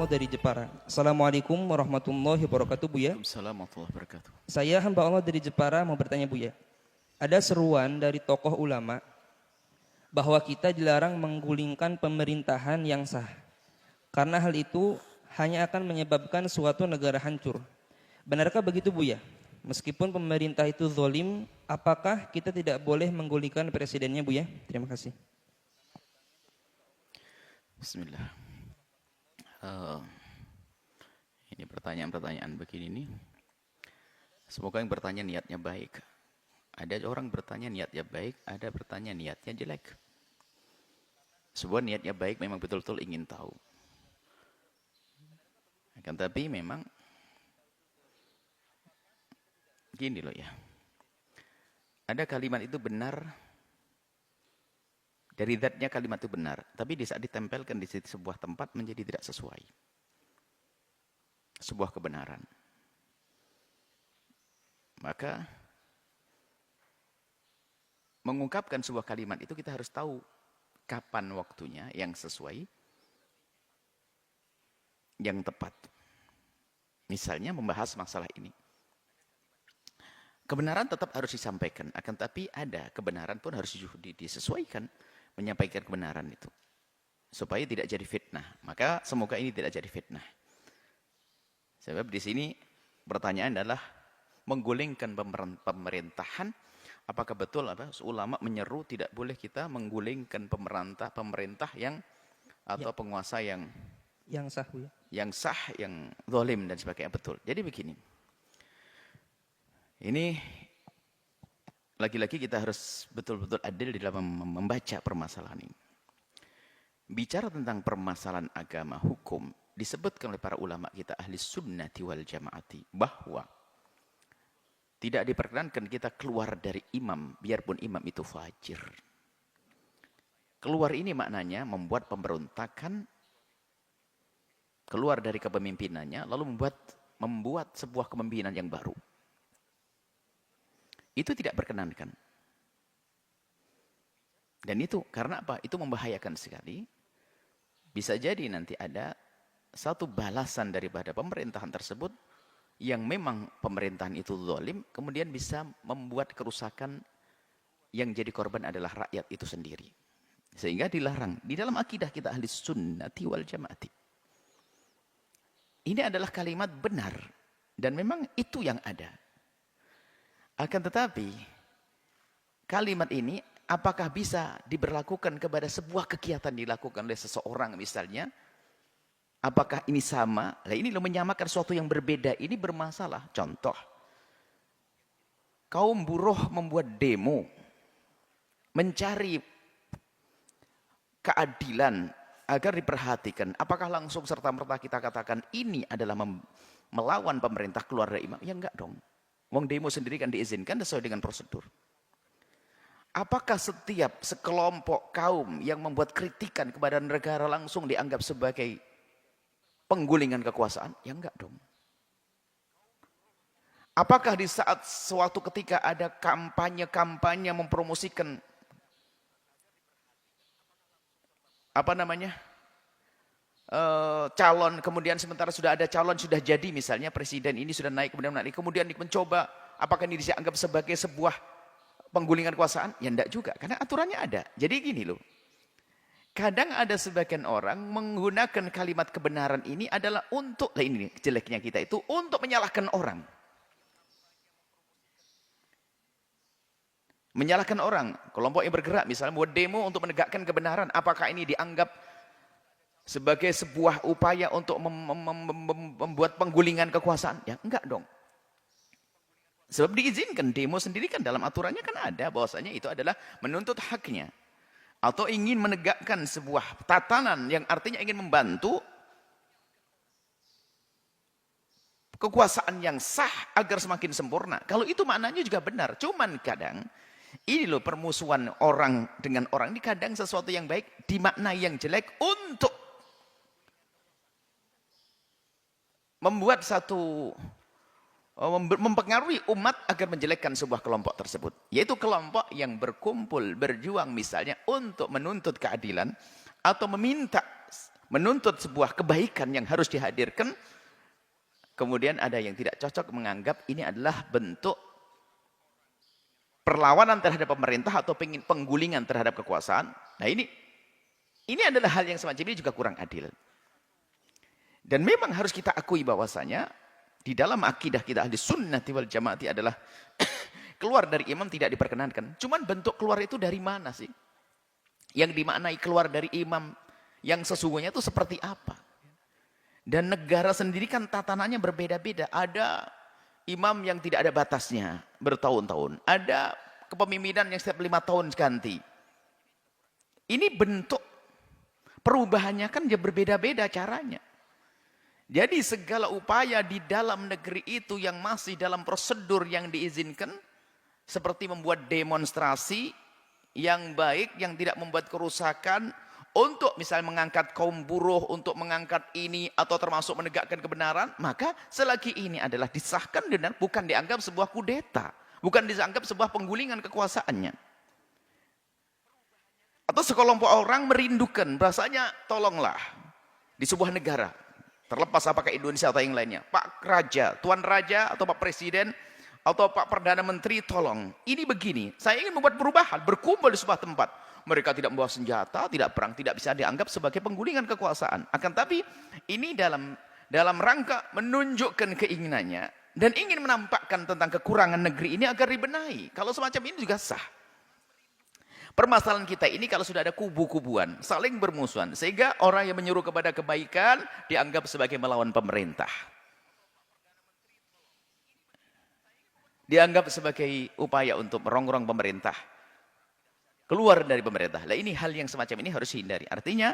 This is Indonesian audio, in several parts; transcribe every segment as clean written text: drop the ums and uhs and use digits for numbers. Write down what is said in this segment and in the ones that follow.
Allah dari Jepara. Assalamualaikum warahmatullahi wabarakatuh, Buya. Waalaikumsalam warahmatullahi wabarakatuh. Saya hamba Allah dari Jepara mau bertanya, Buya. Ada seruan dari tokoh ulama bahwa kita dilarang menggulingkan pemerintahan yang sah. Karena hal itu hanya akan menyebabkan suatu negara hancur. Benarkah begitu, Buya? Meskipun pemerintah itu zalim, apakah kita tidak boleh menggulingkan presidennya, Buya? Terima kasih. Bismillah. Ini pertanyaan-pertanyaan begini nih. Semoga yang bertanya niatnya baik. Ada orang bertanya niatnya baik, ada bertanya niatnya jelek. Sebuah niatnya baik memang betul-betul ingin tahu. Akan tapi memang gini loh ya. Ada kalimat itu benar, dari zatnya kalimat itu benar, tapi di saat ditempelkan di sebuah tempat menjadi tidak sesuai. Sebuah kebenaran. Maka mengungkapkan sebuah kalimat itu kita harus tahu kapan waktunya yang sesuai, yang tepat. Misalnya membahas masalah ini. Kebenaran tetap harus disampaikan, akan tapi ada kebenaran pun harus disesuaikan menyampaikan kebenaran itu. Supaya tidak jadi fitnah. Maka semoga ini tidak jadi fitnah. Sebab di sini pertanyaan adalah menggulingkan pemerintahan. Apakah betul ulama menyeru tidak boleh kita menggulingkan pemerintah yang atau penguasa yang sah, Buya. Yang sah, yang zalim dan sebagainya, betul. Jadi begini. Ini lagi-lagi kita harus betul-betul adil di dalam membaca permasalahan ini. Bicara tentang permasalahan agama hukum, disebutkan oleh para ulama kita ahli sunnati wal jamaati bahwa tidak diperkenankan kita keluar dari imam, biarpun imam itu fajir. Keluar ini maknanya membuat pemberontakan, keluar dari kepemimpinannya, lalu membuat sebuah kepemimpinan yang baru. Itu tidak berkenankan. Dan itu karena apa? Itu membahayakan sekali. Bisa jadi nanti ada satu balasan daripada pemerintahan tersebut yang memang pemerintahan itu zalim, kemudian bisa membuat kerusakan yang jadi korban adalah rakyat itu sendiri. Sehingga dilarang. Di dalam akidah kita ahli sunnati wal jamaati. Ini adalah kalimat benar. Dan memang itu yang ada. Akan tetapi, kalimat ini apakah bisa diberlakukan kepada sebuah kegiatan dilakukan oleh seseorang misalnya? Apakah ini sama? Nah, ini menyamakan sesuatu yang berbeda. Ini bermasalah. Contoh, kaum buruh membuat demo, mencari keadilan agar diperhatikan. Apakah langsung serta-merta kita katakan ini adalah melawan pemerintah keluar dari imam? Ya enggak dong. Wong demo sendiri kan diizinkan sesuai dengan prosedur. Apakah setiap sekelompok kaum yang membuat kritikan kepada negara langsung dianggap sebagai penggulingan kekuasaan? Ya enggak dong. Apakah di saat suatu ketika ada kampanye mempromosikan calon, kemudian sementara sudah ada calon, sudah jadi misalnya presiden ini sudah naik, kemudian mencoba, apakah ini dianggap sebagai sebuah penggulingan kekuasaan? Ya enggak juga, karena aturannya ada. Jadi gini loh, kadang ada sebagian orang menggunakan kalimat kebenaran ini adalah untuk, ini jeleknya kita itu, untuk menyalahkan orang. Menyalahkan orang, kelompok yang bergerak misalnya buat demo untuk menegakkan kebenaran, apakah ini dianggap sebagai sebuah upaya untuk membuat penggulingan kekuasaan? Ya enggak dong. Sebab diizinkan, demo sendiri kan dalam aturannya kan ada bahwasanya itu adalah menuntut haknya. Atau ingin menegakkan sebuah tatanan yang artinya ingin membantu kekuasaan yang sah agar semakin sempurna. Kalau itu maknanya juga benar. Cuman kadang, ini loh permusuhan orang dengan orang ini kadang sesuatu yang baik dimaknai yang jelek untuk membuat mempengaruhi umat agar menjelekkan sebuah kelompok tersebut. Yaitu kelompok yang berkumpul, berjuang misalnya untuk menuntut keadilan atau meminta menuntut sebuah kebaikan yang harus dihadirkan, kemudian ada yang tidak cocok menganggap ini adalah bentuk perlawanan terhadap pemerintah atau penggulingan terhadap kekuasaan. Nah ini adalah hal yang semacam ini juga kurang adil. Dan memang harus kita akui bahwasanya di dalam akidah kita ahli sunnati wal jamaati adalah keluar dari imam tidak diperkenankan. Cuman bentuk keluar itu dari mana sih? Yang dimaknai keluar dari imam yang sesungguhnya itu seperti apa? Dan negara sendiri kan tatanannya berbeda-beda. Ada imam yang tidak ada batasnya bertahun-tahun. Ada kepemimpinan yang setiap 5 tahun ganti. Ini bentuk perubahannya kan ya berbeda-beda caranya. Jadi segala upaya di dalam negeri itu yang masih dalam prosedur yang diizinkan, seperti membuat demonstrasi yang baik, yang tidak membuat kerusakan, untuk misalnya mengangkat kaum buruh, untuk mengangkat ini, atau termasuk menegakkan kebenaran, maka selagi ini adalah disahkan dan bukan dianggap sebuah kudeta, bukan dianggap sebuah penggulingan kekuasaannya. Atau sekelompok orang merindukan, bahasanya tolonglah di sebuah negara, terlepas apakah Indonesia atau yang lainnya, Pak Raja, Tuan Raja, atau Pak Presiden, atau Pak Perdana Menteri, tolong, ini begini, saya ingin membuat perubahan, berkumpul di sebuah tempat. Mereka tidak membawa senjata, tidak perang, tidak bisa dianggap sebagai penggulingan kekuasaan. Akan tapi ini dalam rangka menunjukkan keinginannya dan ingin menampakkan tentang kekurangan negeri ini agar dibenahi. Kalau semacam ini juga sah. Permasalahan kita ini kalau sudah ada kubu-kubuan, saling bermusuhan, sehingga orang yang menyuruh kepada kebaikan dianggap sebagai melawan pemerintah. Dianggap sebagai upaya untuk merongrong pemerintah. Keluar dari pemerintah. Nah, ini hal yang semacam ini harus dihindari. Artinya,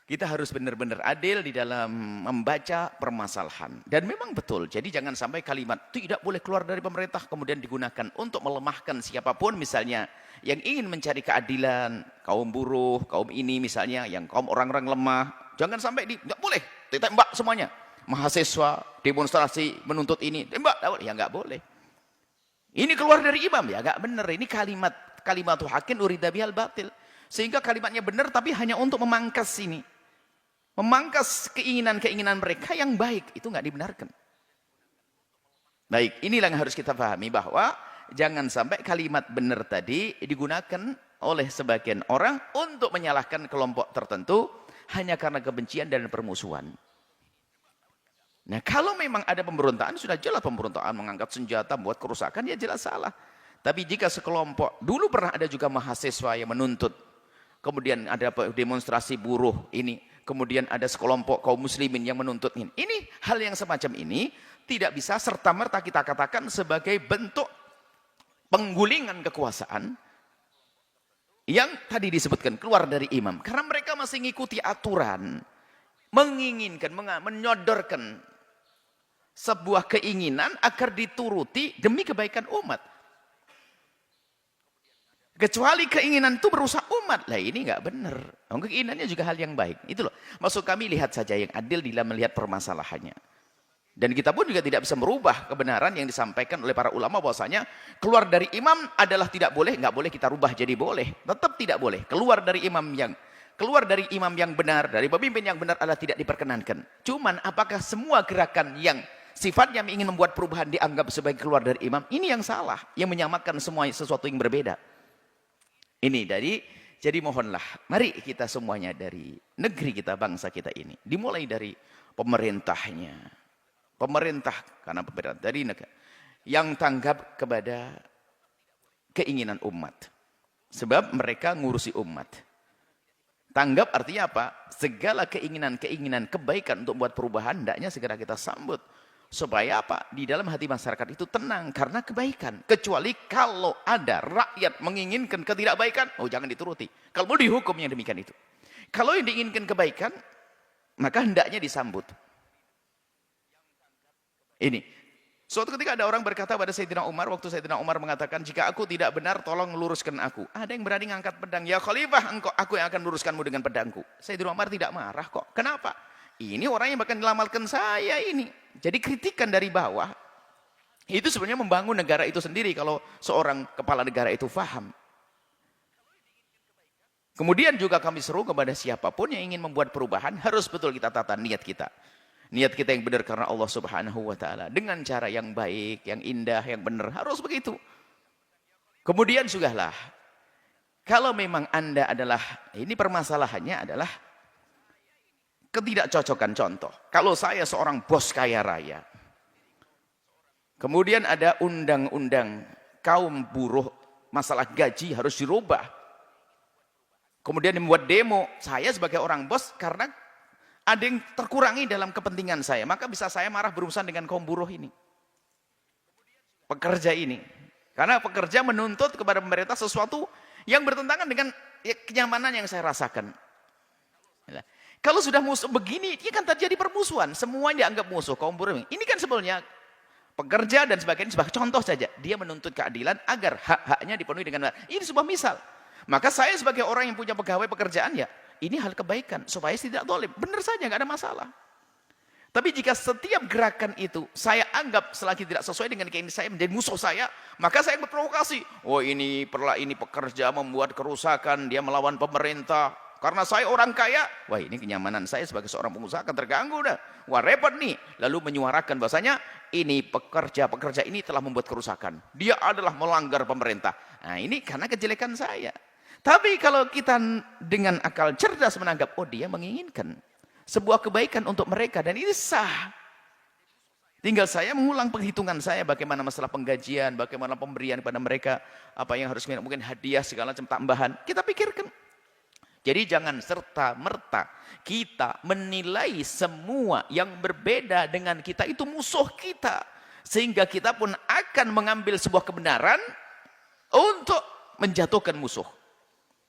kita harus benar-benar adil di dalam membaca permasalahan. Dan memang betul, jadi jangan sampai kalimat tidak boleh keluar dari pemerintah kemudian digunakan untuk melemahkan siapapun, misalnya yang ingin mencari keadilan, kaum buruh, kaum ini misalnya, yang kaum orang-orang lemah, jangan sampai nggak boleh, ditembak semuanya. Mahasiswa, demonstrasi, menuntut ini, tembak, ya nggak boleh. Ini keluar dari imam, ya nggak benar. Ini kalimat hakin urida bihal batil. Sehingga kalimatnya benar tapi hanya untuk memangkas ini. Memangkas keinginan-keinginan mereka yang baik. Itu nggak dibenarkan. Baik, inilah yang harus kita pahami bahwa jangan sampai kalimat benar tadi digunakan oleh sebagian orang untuk menyalahkan kelompok tertentu hanya karena kebencian dan permusuhan. Nah, kalau memang ada pemberontakan, sudah jelas pemberontakan mengangkat senjata, membuat kerusakan, ya jelas salah. Tapi jika sekelompok, dulu pernah ada juga mahasiswa yang menuntut, kemudian ada demonstrasi buruh ini, kemudian ada sekelompok kaum muslimin yang menuntut ini. Ini hal yang semacam ini tidak bisa serta-merta kita katakan sebagai bentuk penggulingan kekuasaan yang tadi disebutkan keluar dari imam. Karena mereka masih mengikuti aturan, menginginkan, menyodorkan sebuah keinginan agar dituruti demi kebaikan umat. Kecuali keinginan itu merusak umat. Lah ini nggak benar. Keinginannya juga hal yang baik. Itu loh. Maksud kami lihat saja yang adil dalam melihat permasalahannya. Dan kita pun juga tidak bisa merubah kebenaran yang disampaikan oleh para ulama bahwasanya keluar dari imam adalah tidak boleh, nggak boleh kita rubah jadi boleh. Tetap tidak boleh. Keluar dari imam yang benar, dari pemimpin yang benar adalah tidak diperkenankan. Cuman apakah semua gerakan yang sifatnya ingin membuat perubahan dianggap sebagai keluar dari imam? Ini yang salah, yang menyamakan semua sesuatu yang berbeda. Ini jadi mohonlah, mari kita semuanya dari negeri kita, bangsa kita ini, dimulai dari pemerintahnya. Pemerintah, karena pemerintah dari negara, yang tanggap kepada keinginan umat. Sebab mereka ngurusi umat. Tanggap artinya apa? Segala keinginan kebaikan untuk membuat perubahan, hendaknya segera kita sambut. Supaya apa? Di dalam hati masyarakat itu tenang karena kebaikan. Kecuali kalau ada rakyat menginginkan ketidakbaikan, oh jangan dituruti. Kalau mau dihukum yang demikian itu. Kalau yang diinginkan kebaikan, maka hendaknya disambut. Ini. Suatu ketika ada orang berkata pada Sayyidina Umar, waktu Sayyidina Umar mengatakan, jika aku tidak benar, tolong luruskan aku. Ada yang berani ngangkat pedang. Ya Khalifah, aku yang akan luruskanmu dengan pedangku. Sayyidina Umar tidak marah kok. Kenapa? Ini orang yang bahkan menyelamatkan saya ini. Jadi kritikan dari bawah, itu sebenarnya membangun negara itu sendiri kalau seorang kepala negara itu faham. Kemudian juga kami seru kepada siapapun yang ingin membuat perubahan, harus betul kita tata niat kita. Niat kita yang benar karena Allah Subhanahu wa taala, dengan cara yang baik, yang indah, yang benar, harus begitu. Kemudian sudahlah, kalau memang Anda adalah, ini permasalahannya adalah ketidakcocokan. Contoh, kalau saya seorang bos kaya raya, kemudian ada undang-undang kaum buruh, masalah gaji harus dirubah. Kemudian membuat demo, saya sebagai orang bos, karena ada yang terkurangi dalam kepentingan saya, maka bisa saya marah berurusan dengan kaum buruh ini. Pekerja ini. Karena pekerja menuntut kepada pemerintah sesuatu yang bertentangan dengan kenyamanan yang saya rasakan. Kalau sudah musuh begini, ini kan terjadi permusuhan. Semuanya dianggap musuh, kaum buruh. Ini kan sebenarnya pekerja dan sebagainya, sebagai contoh saja. Dia menuntut keadilan agar hak-haknya dipenuhi dengan benar. Ini sebuah misal. Maka saya sebagai orang yang punya pegawai pekerjaan, ya ini hal kebaikan supaya tidak zalim. Benar saja, nggak ada masalah. Tapi jika setiap gerakan itu saya anggap selagi tidak sesuai dengan keinginan saya menjadi musuh saya, maka saya berprovokasi. Oh ini pekerja membuat kerusakan, dia melawan pemerintah. Karena saya orang kaya, wah ini kenyamanan saya sebagai seorang pengusaha akan terganggu dah. Wah repot nih. Lalu menyuarakan bahasanya ini pekerja ini telah membuat kerusakan. Dia adalah melanggar pemerintah. Nah ini karena kejelekan saya. Tapi kalau kita dengan akal cerdas menanggap, oh dia menginginkan sebuah kebaikan untuk mereka dan ini sah. Tinggal saya mengulang penghitungan saya bagaimana masalah penggajian, bagaimana pemberian kepada mereka, apa yang harus mungkin hadiah segala macam tambahan. Kita pikirkan. Jadi jangan serta-merta kita menilai semua yang berbeda dengan kita itu musuh kita. Sehingga kita pun akan mengambil sebuah kebenaran untuk menjatuhkan musuh.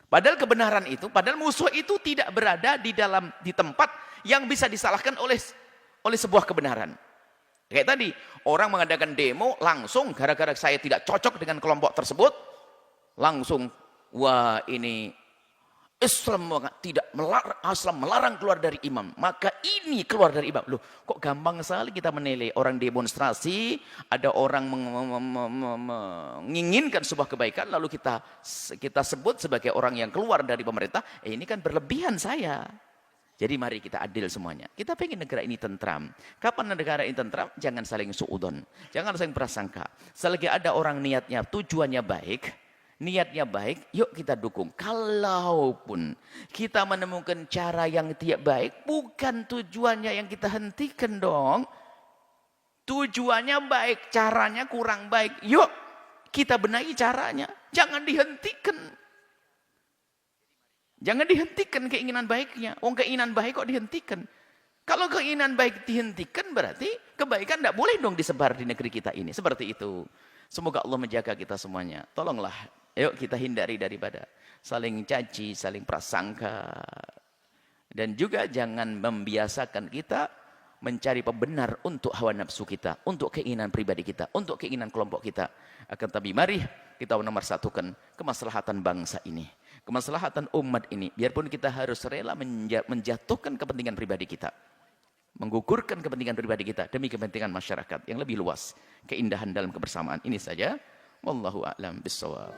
Padahal kebenaran itu, padahal musuh itu tidak berada di tempat yang bisa disalahkan oleh sebuah kebenaran. Kayak tadi, orang mengadakan demo langsung gara-gara saya tidak cocok dengan kelompok tersebut, langsung wah ini Islam melarang keluar dari imam, maka ini keluar dari imam. Loh, kok gampang sekali kita menilai orang demonstrasi, ada orang menginginkan sebuah kebaikan, lalu kita sebut sebagai orang yang keluar dari pemerintah. Ini kan berlebihan saya. Jadi mari kita adil semuanya. Kita pengen negara ini tentram. Kapan negara ini tentram? Jangan saling suudon, jangan saling prasangka. Selagi ada orang niatnya, tujuannya baik, niatnya baik, yuk kita dukung. Kalaupun kita menemukan cara yang tidak baik, bukan tujuannya yang kita hentikan dong. Tujuannya baik, caranya kurang baik, yuk kita benahi caranya. Jangan dihentikan. Jangan dihentikan keinginan baiknya. Keinginan baik kok dihentikan? Kalau keinginan baik dihentikan, berarti kebaikan tidak boleh dong disebar di negeri kita ini. Seperti itu. Semoga Allah menjaga kita semuanya. Tolonglah. Yuk kita hindari daripada saling caci, saling prasangka. Dan juga jangan membiasakan kita mencari pembenar untuk hawa nafsu kita, untuk keinginan pribadi kita, untuk keinginan kelompok kita. Akan tapi mari kita menomorsatukan kemaslahatan bangsa ini, kemaslahatan umat ini. Biarpun kita harus rela menjatuhkan kepentingan pribadi kita, menggugurkan kepentingan pribadi kita demi kepentingan masyarakat yang lebih luas, keindahan dalam kebersamaan. Ini saja. Wallahu a'lam bishawab.